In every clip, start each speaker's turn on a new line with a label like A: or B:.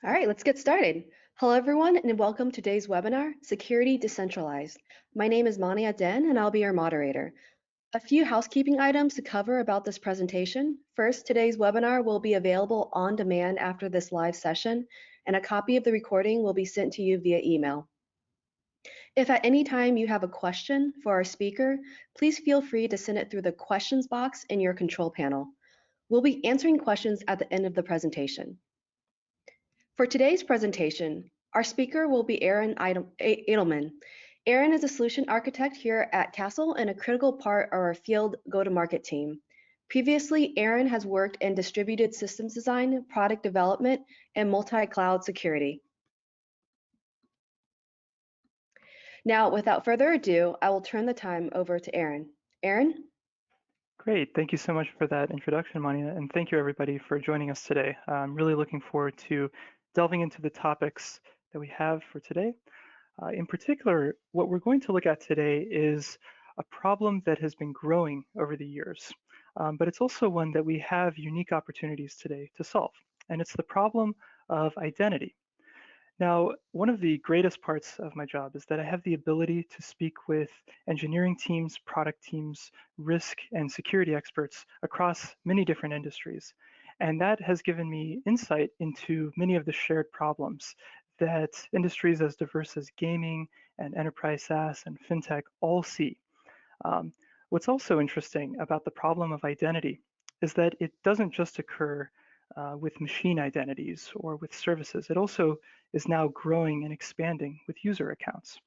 A: All right, let's get started. Hello, everyone, and welcome to today's webinar, Security Decentralized. My name is Mania Den, and I'll be your moderator. A few housekeeping items to cover about this presentation. First, today's webinar will be available on demand after this live session, and a copy of the recording will be sent to you via email. If at any time you have a question for our speaker, please feel free to send it through the questions box in your control panel. We'll be answering questions at the end of the presentation. For today's presentation, our speaker will be Aron Eidelman. Aron is a solution architect here at Castle and a critical part of our field go-to-market team. Previously, Aron has worked in distributed systems design, product development, and multi-cloud security. Now, without further ado, I will turn the time over to Aron. Aron?
B: Great, thank you so much for that introduction, Mania, and thank you everybody for joining us today. I'm really looking forward to delving into the topics that we have for today. In particular, what we're going to look at today is a problem that has been growing over the years, but it's also one that we have unique opportunities today to solve, and it's the problem of identity. Now, one of the greatest parts of my job is that I have the ability to speak with engineering teams, product teams, risk and security experts across many different industries. And that has given me insight into many of the shared problems that industries as diverse as gaming and enterprise SaaS and fintech all see. What's also interesting about the problem of identity is that it doesn't just occur with machine identities or with services. It also is now growing and expanding with user accounts.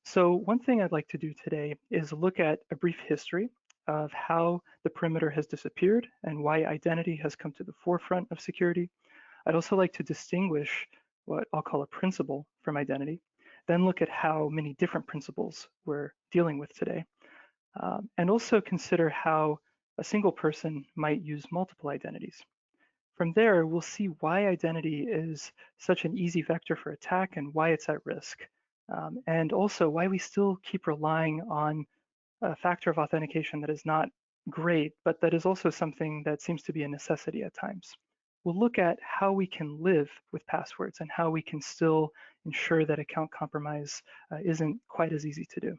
B: So one thing I'd like to do today is look at a brief history of how the perimeter has disappeared and why identity has come to the forefront of security. I'd also like to distinguish what I'll call a principle from identity, then look at how many different principles we're dealing with today, and also consider how a single person might use multiple identities. From there, we'll see why identity is such an easy vector for attack and why it's at risk, and also why we still keep relying on a factor of authentication that is not great, but that is also something that seems to be a necessity at times. We'll look at how we can live with passwords and how we can still ensure that account compromise isn't quite as easy to do.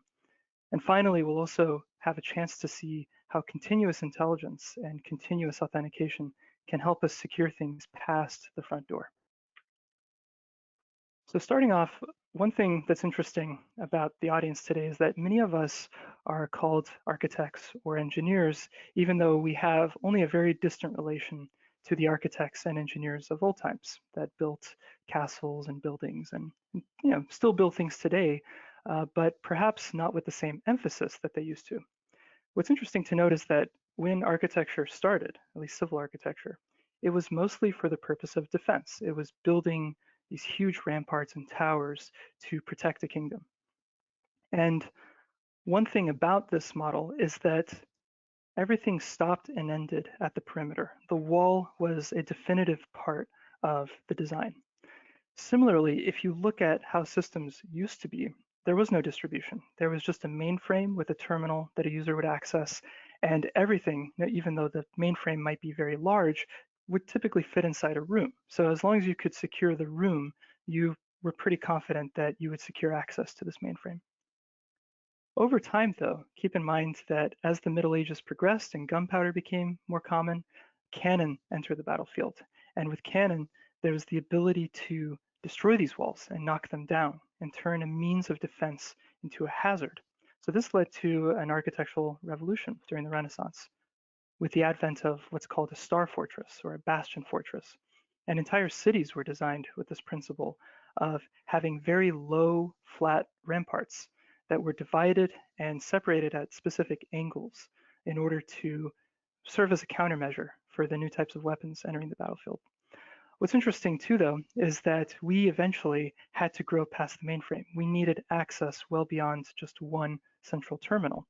B: And finally, we'll also have a chance to see how continuous intelligence and continuous authentication can help us secure things past the front door. So starting off, one thing that's interesting about the audience today is that many of us are called architects or engineers, even though we have only a very distant relation to the architects and engineers of old times that built castles and buildings and still build things today, but perhaps not with the same emphasis that they used to. What's interesting to note is that when architecture started, at least civil architecture, it was mostly for the purpose of defense. It was building these huge ramparts and towers to protect a kingdom. And one thing about this model is that everything stopped and ended at the perimeter. The wall was a definitive part of the design. Similarly, if you look at how systems used to be, there was no distribution. There was just a mainframe with a terminal that a user would access, and everything, even though the mainframe might be very large, would typically fit inside a room. So as long as you could secure the room, you were pretty confident that you would secure access to this mainframe. Over time, though, keep in mind that as the Middle Ages progressed and gunpowder became more common, cannon entered the battlefield. And with cannon, there was the ability to destroy these walls and knock them down and turn a means of defense into a hazard. So this led to an architectural revolution during the Renaissance, with the advent of what's called a star fortress or a bastion fortress. And entire cities were designed with this principle of having very low, flat ramparts that were divided and separated at specific angles in order to serve as a countermeasure for the new types of weapons entering the battlefield. What's interesting too, though, is that we eventually had to grow past the mainframe. We needed access well beyond just one central terminal.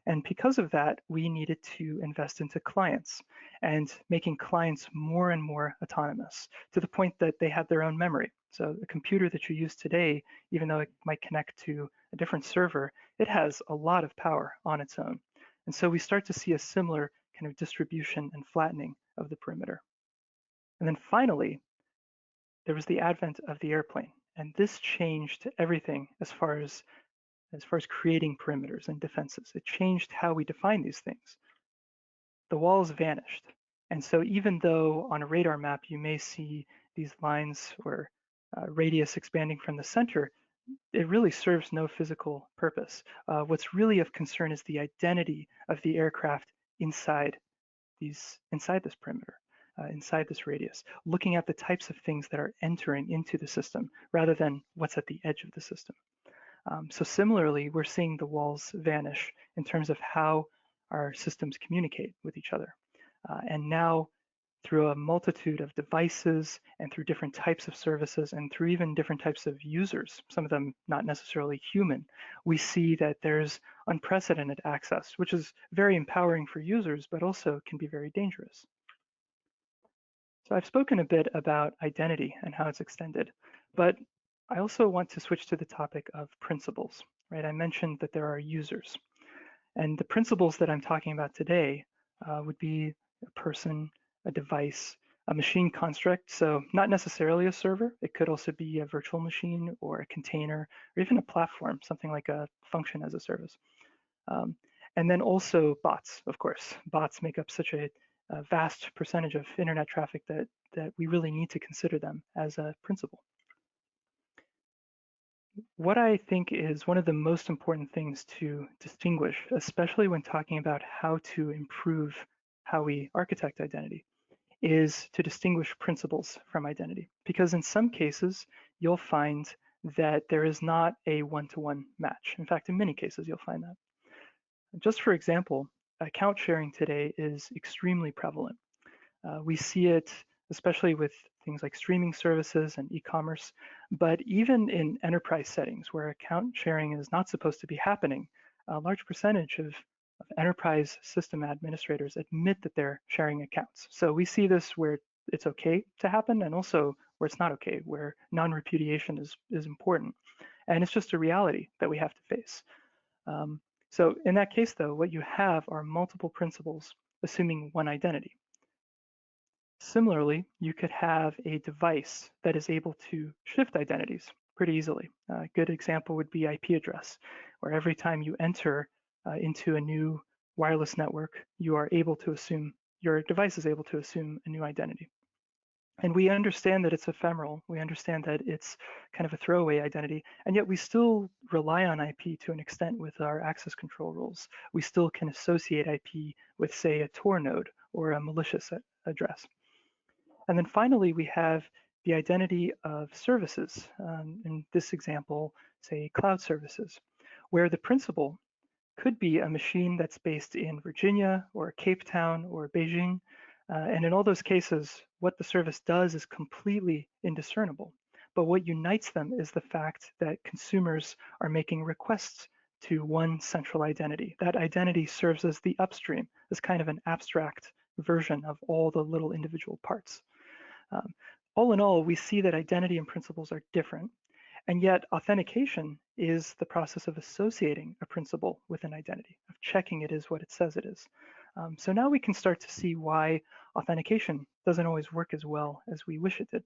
B: And because of that, we needed to invest into clients and making clients more and more autonomous to the point that they had their own memory. So the computer that you use today, even though it might connect to a different server, it has a lot of power on its own. And so we start to see a similar kind of distribution and flattening of the perimeter. And then finally, there was the advent of the airplane, and this changed everything as far as creating perimeters and defenses. It changed how we define these things. The walls vanished. And so even though on a radar map you may see these lines or radius expanding from the center, it really serves no physical purpose. What's really of concern is the identity of the aircraft inside this perimeter, inside this radius, looking at the types of things that are entering into the system rather than what's at the edge of the system. So similarly, we're seeing the walls vanish in terms of how our systems communicate with each other. And now through a multitude of devices and through different types of services and through even different types of users, some of them not necessarily human, we see that there's unprecedented access, which is very empowering for users, but also can be very dangerous. So I've spoken a bit about identity and how it's extended, but I also want to switch to the topic of principles, right? I mentioned that there are users, and the principles that I'm talking about today would be a person, a device, a machine construct. So not necessarily a server. It could also be a virtual machine or a container or even a platform, something like a function as a service. And then also bots, of course. Bots make up such a vast percentage of internet traffic that we really need to consider them as a principle. What I think is one of the most important things to distinguish, especially when talking about how to improve how we architect identity, is to distinguish principles from identity. Because in some cases, you'll find that there is not a one-to-one match. In fact, in many cases, you'll find that. Just for example, account sharing today is extremely prevalent. We see it especially with things like streaming services and e-commerce, but even in enterprise settings where account sharing is not supposed to be happening, a large percentage of enterprise system administrators admit that they're sharing accounts. So we see this where it's okay to happen and also where it's not okay, where non-repudiation is important. And it's just a reality that we have to face. So in that case, though, what you have are multiple principles assuming one identity. Similarly, you could have a device that is able to shift identities pretty easily. A good example would be IP address, where every time you enter into a new wireless network, your device is able to assume a new identity. And we understand that it's ephemeral. We understand that it's kind of a throwaway identity, and yet we still rely on IP to an extent with our access control rules. We still can associate IP with, say, a Tor node or a malicious address. And then finally, we have the identity of services. In this example, say cloud services, where the principal could be a machine that's based in Virginia or Cape Town or Beijing. And in all those cases, what the service does is completely indiscernible. But what unites them is the fact that consumers are making requests to one central identity. That identity serves as the upstream, as kind of an abstract version of all the little individual parts. All in all, we see that identity and principles are different, and yet authentication is the process of associating a principle with an identity, of checking it is what it says it is. So now we can start to see why authentication doesn't always work as well as we wish it did.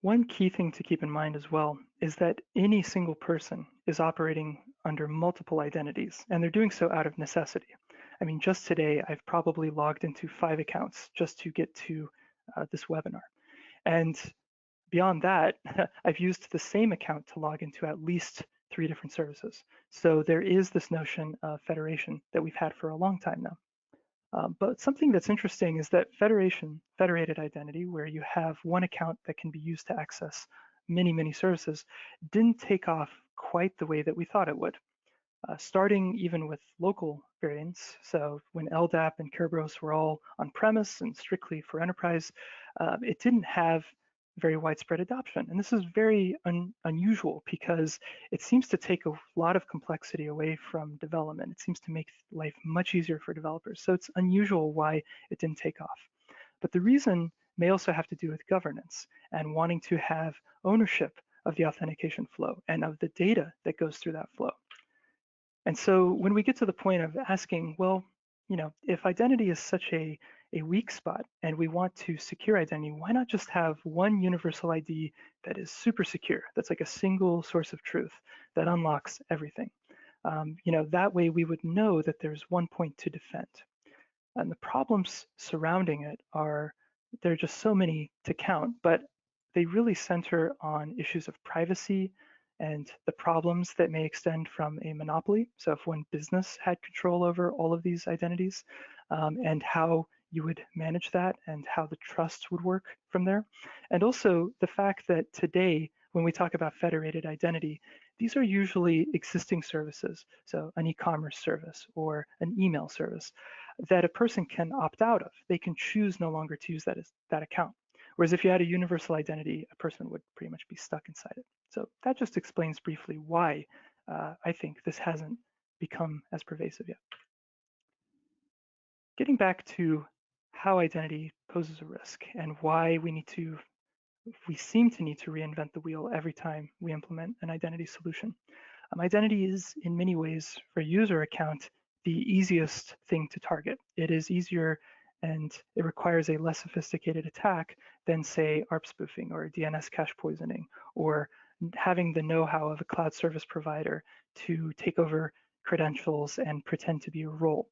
B: One key thing to keep in mind as well is that any single person is operating under multiple identities, and they're doing so out of necessity. I mean, just today, I've probably logged into 5 accounts just to get to this webinar. And beyond that, I've used the same account to log into at least 3 different services. So there is this notion of federation that we've had for a long time now. But something that's interesting is that federated identity, where you have one account that can be used to access many, many services, didn't take off quite the way that we thought it would. Starting even with local variants. So when LDAP and Kerberos were all on-premise and strictly for enterprise, it didn't have very widespread adoption. And this is very unusual because it seems to take a lot of complexity away from development. It seems to make life much easier for developers. So it's unusual why it didn't take off. But the reason may also have to do with governance and wanting to have ownership of the authentication flow and of the data that goes through that flow. And so when we get to the point of asking, well, if identity is such a a weak spot and we want to secure identity, why not just have one universal ID that is super secure, that's like a single source of truth that unlocks everything? That way we would know that there's one point to defend. And the problems surrounding it are, there are just so many to count, but they really center on issues of privacy and the problems that may extend from a monopoly. So if one business had control over all of these identities, and how you would manage that and how the trust would work from there. And also the fact that today, when we talk about federated identity, these are usually existing services. So an e-commerce service or an email service that a person can opt out of. They can choose no longer to use that account. Whereas if you had a universal identity, a person would pretty much be stuck inside it. So that just explains briefly why I think this hasn't become as pervasive yet. Getting back to how identity poses a risk and why we seem to need to reinvent the wheel every time we implement an identity solution. Identity is in many ways for a user account the easiest thing to target. It is easier and it requires a less sophisticated attack than say ARP spoofing or DNS cache poisoning or having the know-how of a cloud service provider to take over credentials and pretend to be a role.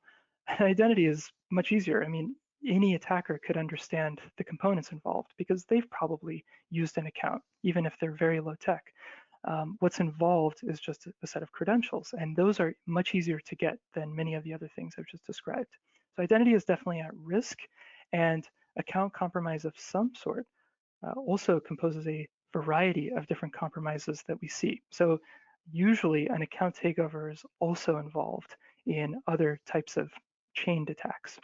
B: Identity is much easier. I mean, any attacker could understand the components involved because they've probably used an account, even if they're very low tech. What's involved is just a set of credentials, and those are much easier to get than many of the other things I've just described. So identity is definitely at risk, and account compromise of some sort also composes a variety of different compromises that we see. So usually an account takeover is also involved in other types of chained attacks.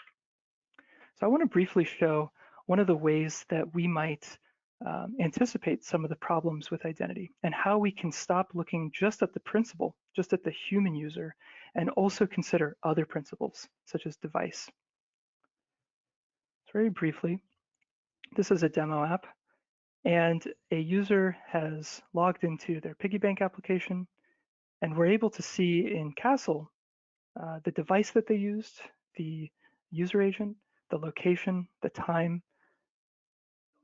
B: So I want to briefly show one of the ways that we might anticipate some of the problems with identity and how we can stop looking just at the principal, just at the human user, and also consider other principles such as device. So very briefly, this is a demo app and a user has logged into their piggy bank application and we're able to see in Castle the device that they used, the user agent, the location, the time,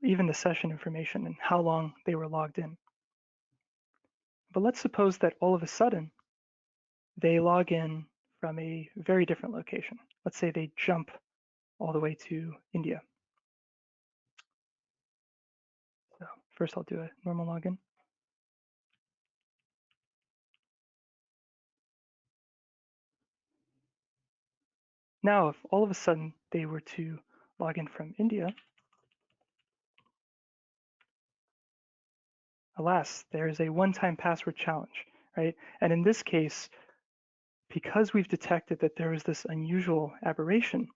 B: even the session information and how long they were logged in. But let's suppose that all of a sudden they log in from a very different location. Let's say they jump all the way to India. So first I'll do a normal login. Now, if all of a sudden they were to log in from India, alas, there is a one-time password challenge, right? And in this case, because we've detected that there is this unusual aberration,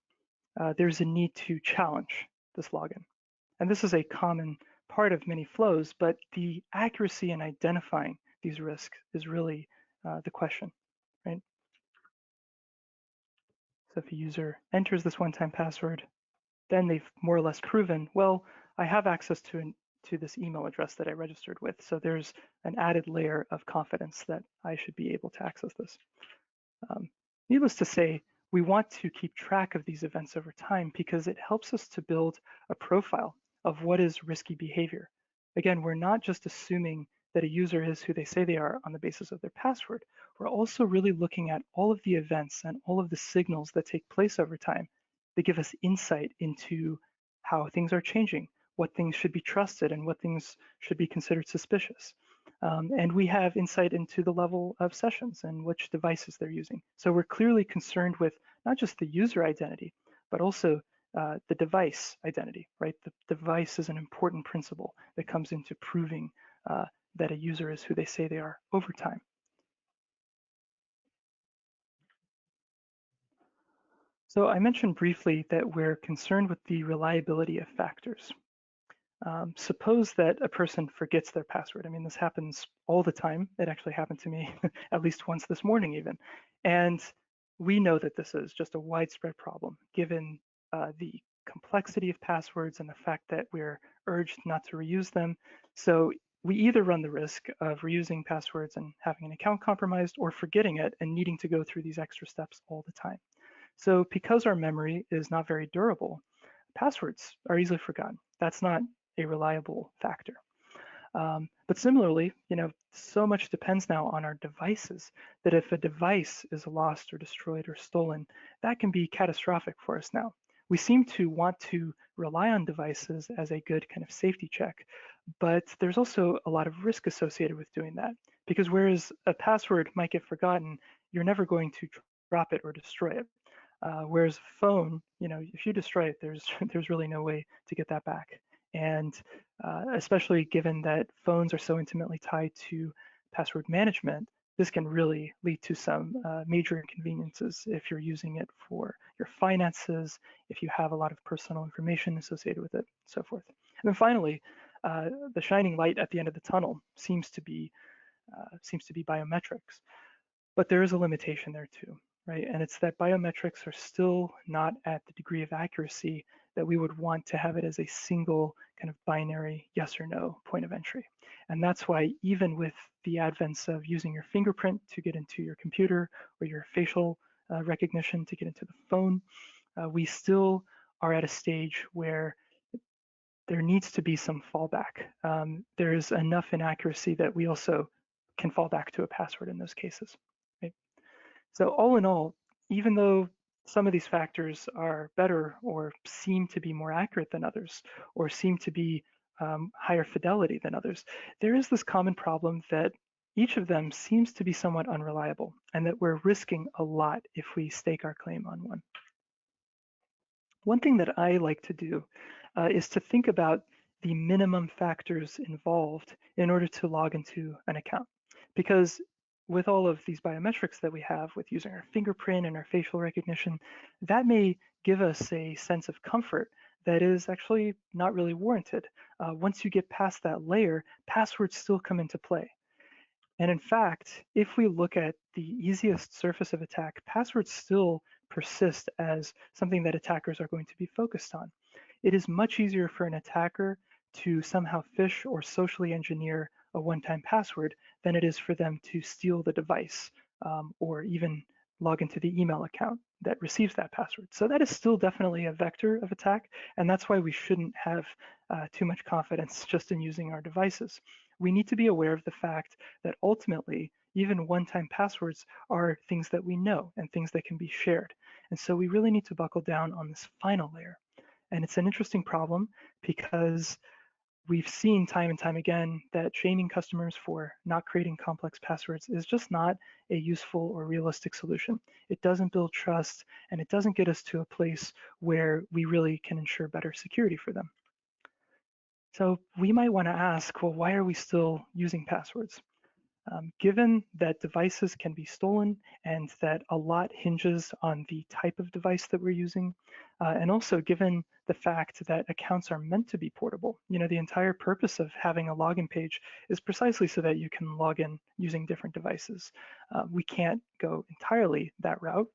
B: there's a need to challenge this login. And this is a common part of many flows, but the accuracy in identifying these risks is really the question, right? So if a user enters this one-time password, then they've more or less proven, well, I have access to this email address that I registered with. So there's an added layer of confidence that I should be able to access this. Needless to say, we want to keep track of these events over time because it helps us to build a profile of what is risky behavior. Again, we're not just assuming that a user is who they say they are on the basis of their password. We're also really looking at all of the events and all of the signals that take place over time that give us insight into how things are changing, what things should be trusted and what things should be considered suspicious. And we have insight into the level of sessions and which devices they're using. So we're clearly concerned with not just the user identity, but also the device identity, right? The device is an important principle that comes into proving that a user is who they say they are over time. So I mentioned briefly that we're concerned with the reliability of factors. Suppose that a person forgets their password. I mean, this happens all the time. It actually happened to me at least once this morning even. And we know that this is just a widespread problem given the complexity of passwords and the fact that we're urged not to reuse them. So we either run the risk of reusing passwords and having an account compromised or forgetting it and needing to go through these extra steps all the time. So because our memory is not very durable, passwords are easily forgotten. That's not a reliable factor. But similarly, so much depends now on our devices that if a device is lost or destroyed or stolen, that can be catastrophic for us now. We seem to want to rely on devices as a good kind of safety check, but there's also a lot of risk associated with doing that. Because whereas a password might get forgotten, you're never going to drop it or destroy it. Whereas a phone, if you destroy it, there's really no way to get that back. And especially given that phones are so intimately tied to password management, this can really lead to some major inconveniences if you're using it for your finances, if you have a lot of personal information associated with it, so forth. And then finally, the shining light at the end of the tunnel seems to be biometrics. But there is a limitation there too, right? And it's that biometrics are still not at the degree of accuracy that we would want to have it as a single kind of binary yes or no point of entry. And that's why even with the advents of using your fingerprint to get into your computer or your facial recognition to get into the phone, we still are at a stage where there needs to be some fallback. There's enough inaccuracy that we also can fall back to a password in those cases. Right? So all in all, even though some of these factors are better or seem to be more accurate than others, or seem to be higher fidelity than others, there is this common problem that each of them seems to be somewhat unreliable, and that we're risking a lot if we stake our claim on one. One thing that I like to do is to think about the minimum factors involved in order to log into an account. Because with all of these biometrics that we have with using our fingerprint and our facial recognition, that may give us a sense of comfort that is actually not really warranted. Once you get past that layer, passwords still come into play. And in fact, if we look at the easiest surface of attack, passwords still persist as something that attackers are going to be focused on. It is much easier for an attacker to somehow phish or socially engineer a one-time password than it is for them to steal the device or even log into the email account that receives that password. So that is still definitely a vector of attack, and that's why we shouldn't have too much confidence just in using our devices. We need to be aware of the fact that ultimately, even one-time passwords are things that we know and things that can be shared. And so we really need to buckle down on this final layer. And it's an interesting problem because we've seen time and time again that shaming customers for not creating complex passwords is just not a useful or realistic solution. It doesn't build trust, and it doesn't get us to a place where we really can ensure better security for them. So we might want to ask, well, why are we still using passwords? Given that devices can be stolen and that a lot hinges on the type of device that we're using, and also given the fact that accounts are meant to be portable, the entire purpose of having a login page is precisely so that you can log in using different devices. We can't go entirely that route.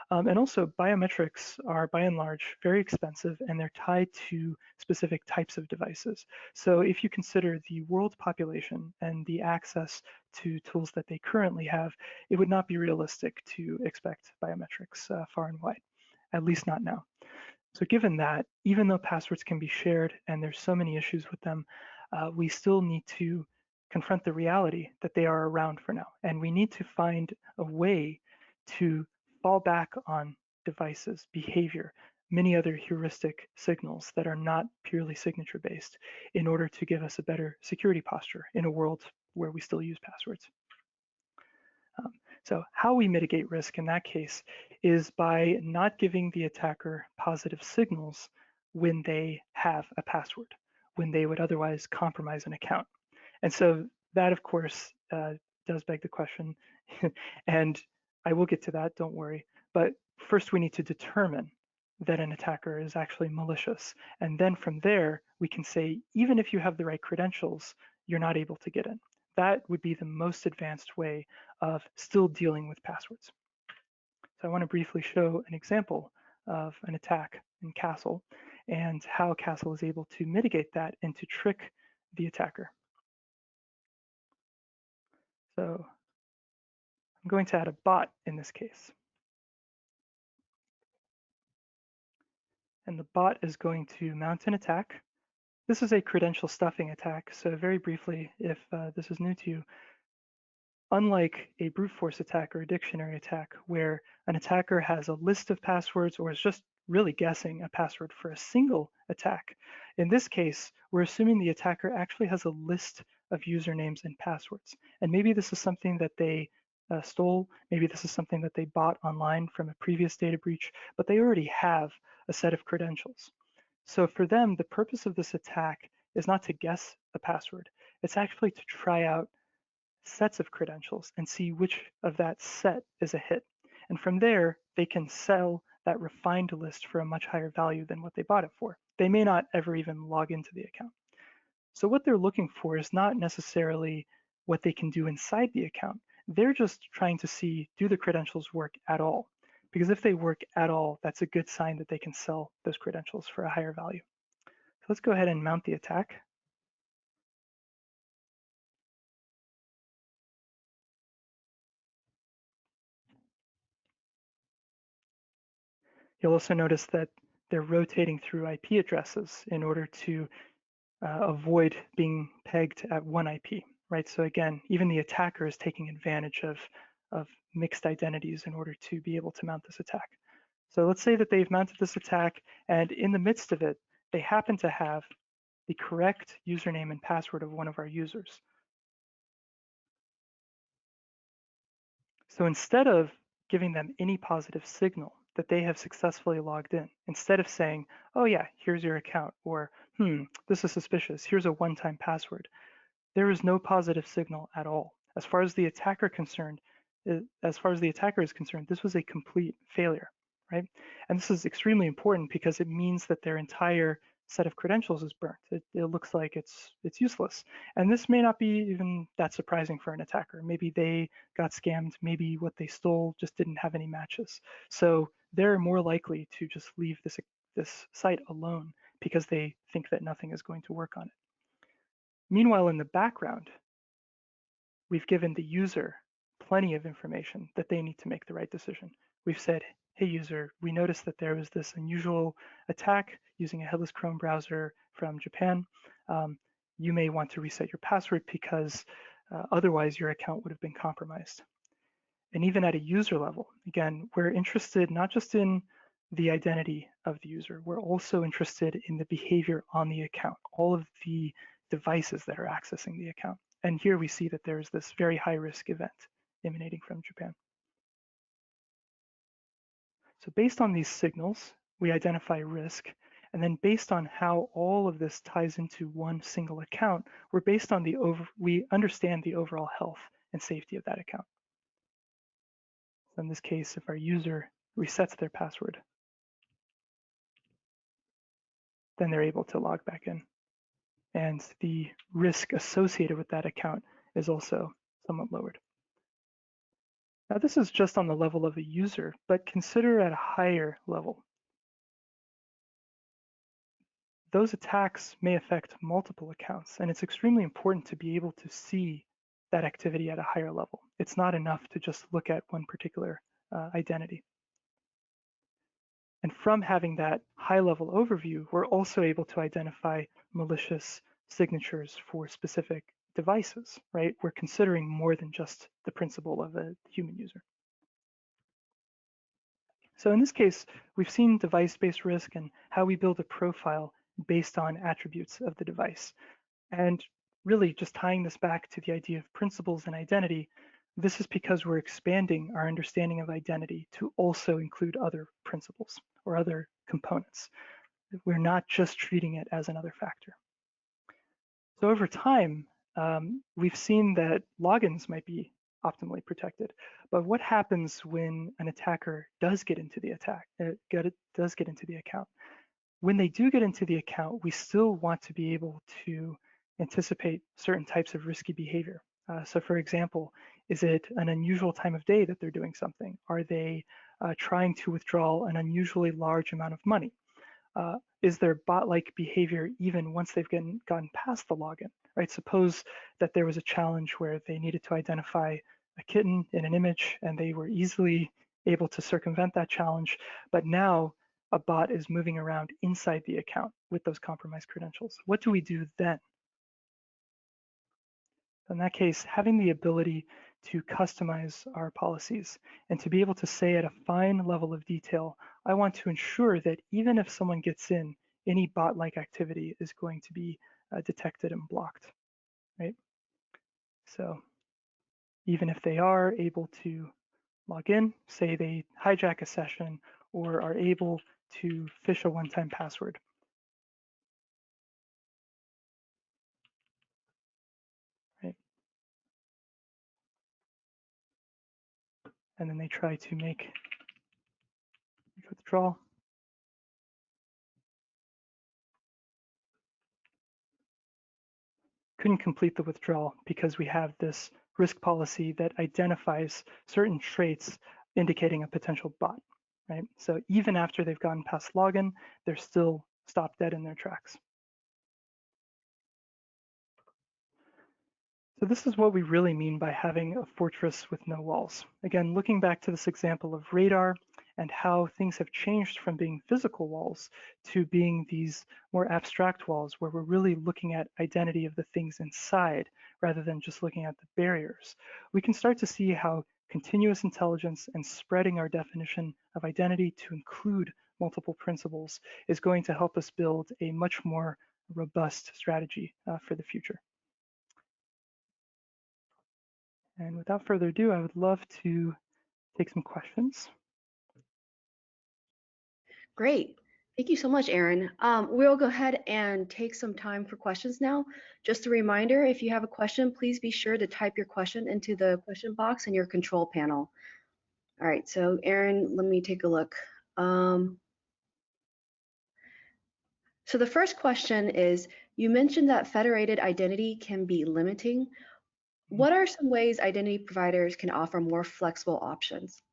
B: And also biometrics are by and large very expensive, and they're tied to specific types of devices. So if you consider the world population and the access to tools that they currently have, it would not be realistic to expect biometrics far and wide, at least not now. So given that, even though passwords can be shared and there's so many issues with them, we still need to confront the reality that they are around for now. And we need to find a way to fall back on devices, behavior, many other heuristic signals that are not purely signature based in order to give us a better security posture in a world where we still use passwords. So how we mitigate risk in that case is by not giving the attacker positive signals when they have a password, when they would otherwise compromise an account. And so that, of course, does beg the question, and I will get to that, don't worry. But first we need to determine that an attacker is actually malicious. And then from there, we can say, even if you have the right credentials, you're not able to get in. That would be the most advanced way of still dealing with passwords. So I want to briefly show an example of an attack in Castle and how Castle is able to mitigate that and to trick the attacker. So I'm going to add a bot in this case. and the bot is going to mount an attack. This is a credential stuffing attack. So very briefly, if this is new to you, unlike a brute force attack or a dictionary attack, where an attacker has a list of passwords or is just really guessing a password for a single attack, in this case, we're assuming the attacker actually has a list of usernames and passwords. And maybe this is something that they stole, maybe this is something that they bought online from a previous data breach, but they already have a set of credentials. So for them, the purpose of this attack is not to guess a password, it's actually to try out sets of credentials and see which of that set is a hit. And from there, they can sell that refined list for a much higher value than what they bought it for. They may not ever even log into the account. So what they're looking for is not necessarily what they can do inside the account. They're just trying to see, do the credentials work at all? Because if they work at all, that's a good sign that they can sell those credentials for a higher value. So let's go ahead and mount the attack. You'll also notice that they're rotating through IP addresses in order to avoid being pegged at one IP, right? So again, even the attacker is taking advantage of mixed identities in order to be able to mount this attack. So let's say that they've mounted this attack, and in the midst of it, they happen to have the correct username and password of one of our users. So instead of giving them any positive signal that they have successfully logged in, instead of saying, oh yeah, here's your account, or this is suspicious, here's a one-time password, there is no positive signal at all. As far as the attacker is concerned, this was a complete failure, right? And this is extremely important because it means that their entire set of credentials is burnt. It looks like it's useless. And this may not be even that surprising for an attacker. Maybe they got scammed. Maybe what they stole just didn't have any matches. So they're more likely to just leave this site alone because they think that nothing is going to work on it. Meanwhile, in the background, we've given the user plenty of information that they need to make the right decision. We've said, hey user, we noticed that there was this unusual attack using a headless Chrome browser from Japan. You may want to reset your password because otherwise your account would have been compromised. And even at a user level, again, we're interested not just in the identity of the user, we're also interested in the behavior on the account, all of the devices that are accessing the account. And here we see that there's this very high risk event emanating from Japan. So based on these signals, we identify risk. And then based on how all of this ties into one single account, we understand the overall health and safety of that account. So in this case, if our user resets their password, then they're able to log back in. And the risk associated with that account is also somewhat lowered. Now, this is just on the level of a user, but consider at a higher level. Those attacks may affect multiple accounts, and it's extremely important to be able to see that activity at a higher level. It's not enough to just look at one particular identity. And from having that high-level overview, we're also able to identify malicious signatures for specific devices, right? We're considering more than just the principle of a human user. So in this case, we've seen device-based risk and how we build a profile based on attributes of the device. And really just tying this back to the idea of principles and identity, this is because we're expanding our understanding of identity to also include other principles or other components. We're not just treating it as another factor. So over time, we've seen that logins might be optimally protected, but what happens when an attacker does get into the account? When they do get into the account, we still want to be able to anticipate certain types of risky behavior. So for example, is it an unusual time of day that they're doing something? Are they trying to withdraw an unusually large amount of money? Is there bot-like behavior even once they've gotten past the login, right? Suppose that there was a challenge where they needed to identify a kitten in an image and they were easily able to circumvent that challenge, but now a bot is moving around inside the account with those compromised credentials. What do we do then? In that case, having the ability to customize our policies and to be able to say at a fine level of detail, I want to ensure that even if someone gets in, any bot-like activity is going to be detected and blocked, right? So even if they are able to log in, say they hijack a session or are able to phish a one-time password, right? And then they try to make a withdrawal. Couldn't complete the withdrawal because we have this risk policy that identifies certain traits indicating a potential bot, right? So even after they've gotten past login, they're still stopped dead in their tracks. So this is what we really mean by having a fortress with no walls. Again, looking back to this example of radar and how things have changed from being physical walls to being these more abstract walls where we're really looking at identity of the things inside rather than just looking at the barriers, we can start to see how continuous intelligence and spreading our definition of identity to include multiple principles is going to help us build a much more robust strategy for the future. And without further ado, I would love to take some questions.
A: Great. Thank you so much, Aaron. We'll go ahead and take some time for questions now. Just a reminder, if you have a question, please be sure to type your question into the question box in your control panel. All right, so Aaron, let me take a look. So the first question is, you mentioned that federated identity can be limiting. What are some ways identity providers can offer more flexible options?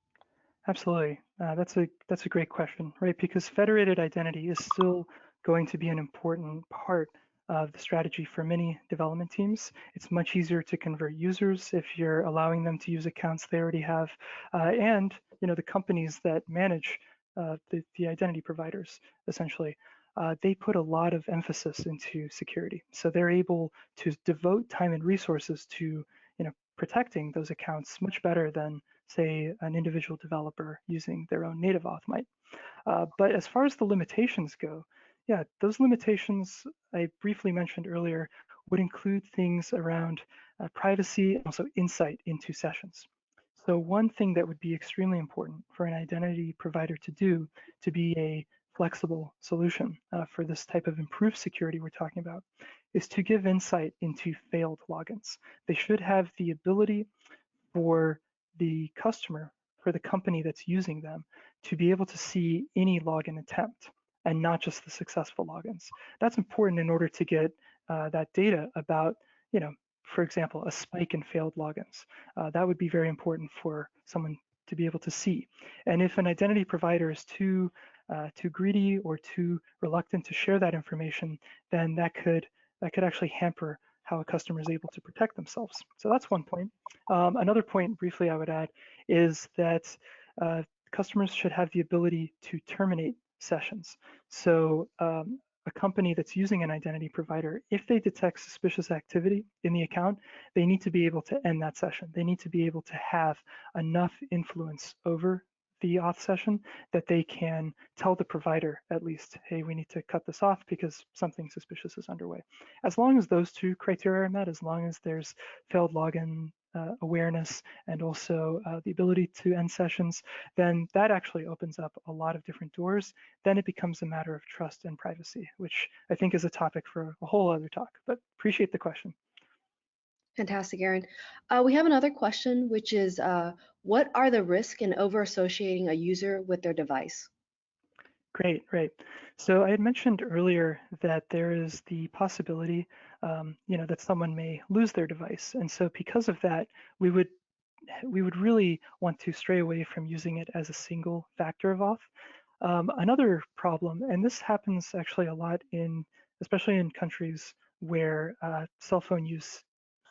B: Absolutely. That's a great question, right? Because federated identity is still going to be an important part of the strategy for many development teams. It's much easier to convert users if you're allowing them to use accounts they already have, and the companies that manage the identity providers essentially. They put a lot of emphasis into security, so they're able to devote time and resources to protecting those accounts much better than say, an individual developer using their own native auth might. But as far as the limitations go, yeah, those limitations I briefly mentioned earlier would include things around privacy and also insight into sessions. So one thing that would be extremely important for an identity provider to do to be a flexible solution for this type of improved security we're talking about is to give insight into failed logins. They should have the ability for the customer, for the company that's using them, to be able to see any login attempt and not just the successful logins. That's important in order to get that data about, for example, a spike in failed logins. That would be very important for someone to be able to see. And if an identity provider is too greedy or too reluctant to share that information, then that could actually hamper how a customer is able to protect themselves. So that's one point. Another point, briefly, I would add is that customers should have the ability to terminate sessions. So a company that's using an identity provider, if they detect suspicious activity in the account, they need to be able to end that session. They need to be able to have enough influence over the auth session that they can tell the provider at least, hey, we need to cut this off because something suspicious is underway. As long as those two criteria are met, as long as there's failed login awareness and also the ability to end sessions, then that actually opens up a lot of different doors. Then it becomes a matter of trust and privacy, which I think is a topic for a whole other talk, but appreciate the question.
A: Fantastic, Aaron. We have another question, which is, what are the risks in over-associating a user with their device?
B: Great. So I had mentioned earlier that there is the possibility, that someone may lose their device, and so because of that, we would really want to stray away from using it as a single factor of auth. Another problem, and this happens actually a lot especially in countries where cell phone use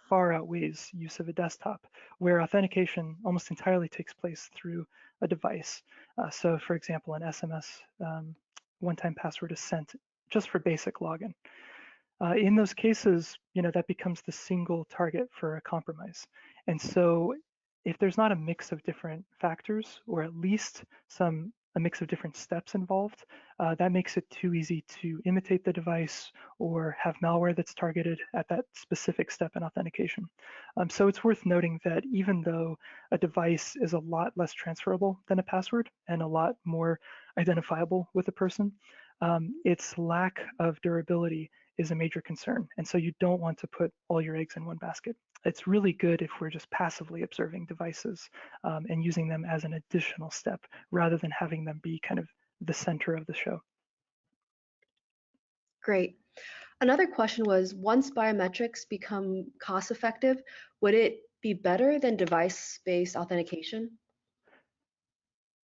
B: far outweighs use of a desktop, where authentication almost entirely takes place through a device. So for example, an SMS one-time password is sent just for basic login. In those cases, that becomes the single target for a compromise. And so if there's not a mix of different factors, or at least a mix of different steps involved, that makes it too easy to imitate the device or have malware that's targeted at that specific step in authentication. So it's worth noting that even though a device is a lot less transferable than a password and a lot more identifiable with a person, its lack of durability is a major concern. And so you don't want to put all your eggs in one basket. It's really good if we're just passively observing devices and using them as an additional step rather than having them be kind of the center of the show.
A: Great. Another question was, once biometrics become cost effective, would it be better than device-based authentication?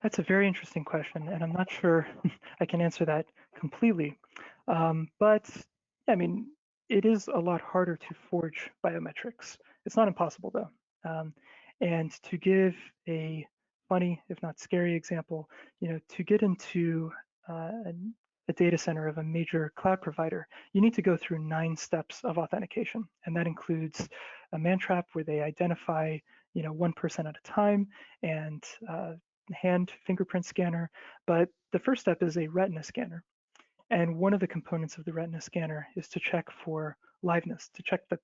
B: That's a very interesting question, and I'm not sure I can answer that completely. But I mean, it is a lot harder to forge biometrics. It's not impossible though. And to give a funny, if not scary example, to get into a data center of a major cloud provider, you need to go through 9 steps of authentication, and that includes a man trap where they identify, one person at a time, and hand fingerprint scanner. But the first step is a retina scanner. And one of the components of the retina scanner is to check for liveness, to check that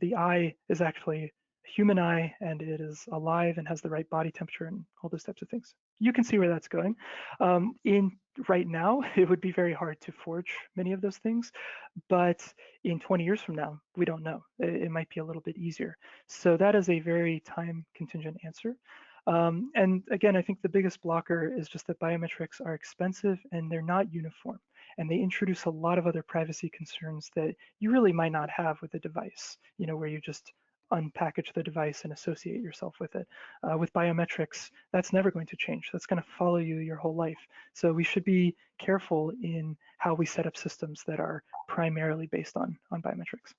B: the eye is actually a human eye and it is alive and has the right body temperature and all those types of things. You can see where that's going. In right now, it would be very hard to forge many of those things, but in 20 years from now, we don't know. It might be a little bit easier. So that is a very time contingent answer. And again, I think the biggest blocker is just that biometrics are expensive and they're not uniform. And they introduce a lot of other privacy concerns that you really might not have with a device, where you just unpackage the device and associate yourself with it. With biometrics, that's never going to change. That's going to follow you your whole life. So we should be careful in how we set up systems that are primarily based on biometrics.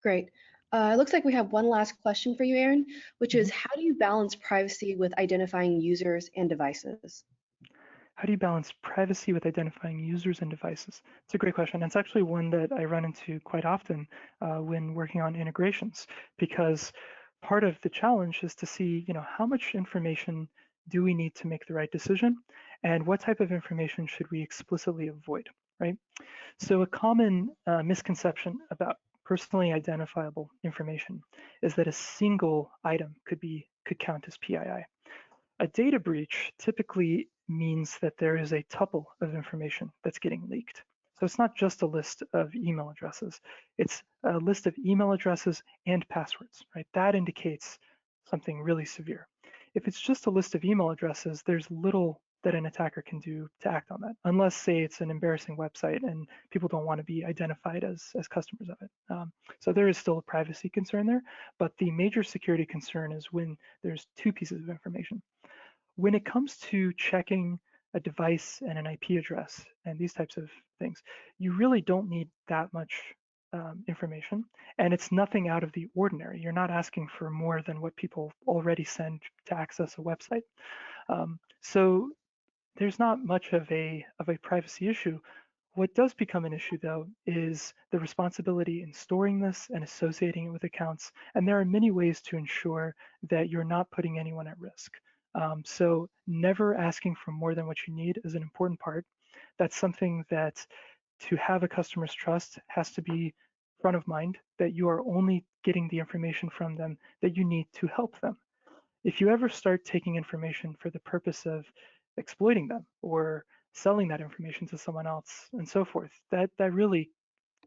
A: Great. It looks like we have one last question for you, Aaron, which
B: Mhm.
A: is, how do you balance privacy with identifying users and devices?
B: How do you balance privacy with identifying users and devices? It's a great question. It's actually one that I run into quite often when working on integrations, because part of the challenge is to see, how much information do we need to make the right decision, and what type of information should we explicitly avoid, right? So a common misconception about personally identifiable information is that a single item could count as PII. A data breach typically means that there is a tuple of information that's getting leaked. So it's not just a list of email addresses, it's a list of email addresses and passwords, right? That indicates something really severe. If it's just a list of email addresses, there's little that an attacker can do to act on that, unless, say, it's an embarrassing website and people don't want to be identified as customers of it. So there is still a privacy concern there, but the major security concern is when there's 2 pieces of information. When it comes to checking a device and an IP address and these types of things, you really don't need that much information, and it's nothing out of the ordinary. You're not asking for more than what people already send to access a website. So there's not much of a privacy issue. What does become an issue, though, is the responsibility in storing this and associating it with accounts. And there are many ways to ensure that you're not putting anyone at risk. So never asking for more than what you need is an important part. That's something that, to have a customer's trust, has to be front of mind, that you are only getting the information from them that you need to help them. If you ever start taking information for the purpose of exploiting them or selling that information to someone else and so forth, that really,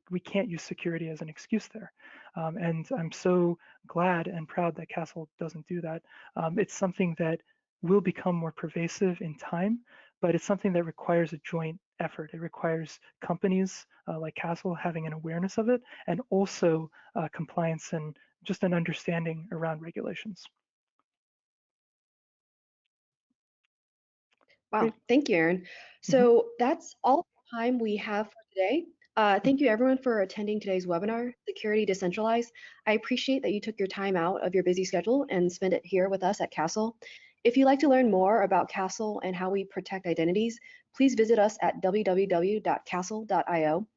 B: we can't use security as an excuse there. And I'm so glad and proud that Castle doesn't do that. It's something that will become more pervasive in time, but it's something that requires a joint effort. It requires companies like Castle having an awareness of it, and also compliance and just an understanding around regulations.
A: Wow,
B: Great.
A: thank you, Aaron.
B: Mhm.
A: So that's all the time we have for today. Thank you everyone for attending today's webinar, Security Decentralized. I appreciate that you took your time out of your busy schedule and spent it here with us at Castle. If you'd like to learn more about Castle and how we protect identities, please visit us at www.castle.io.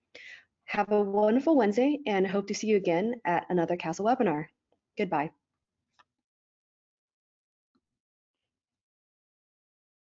A: Have a wonderful Wednesday and hope to see you again at another Castle webinar. Goodbye.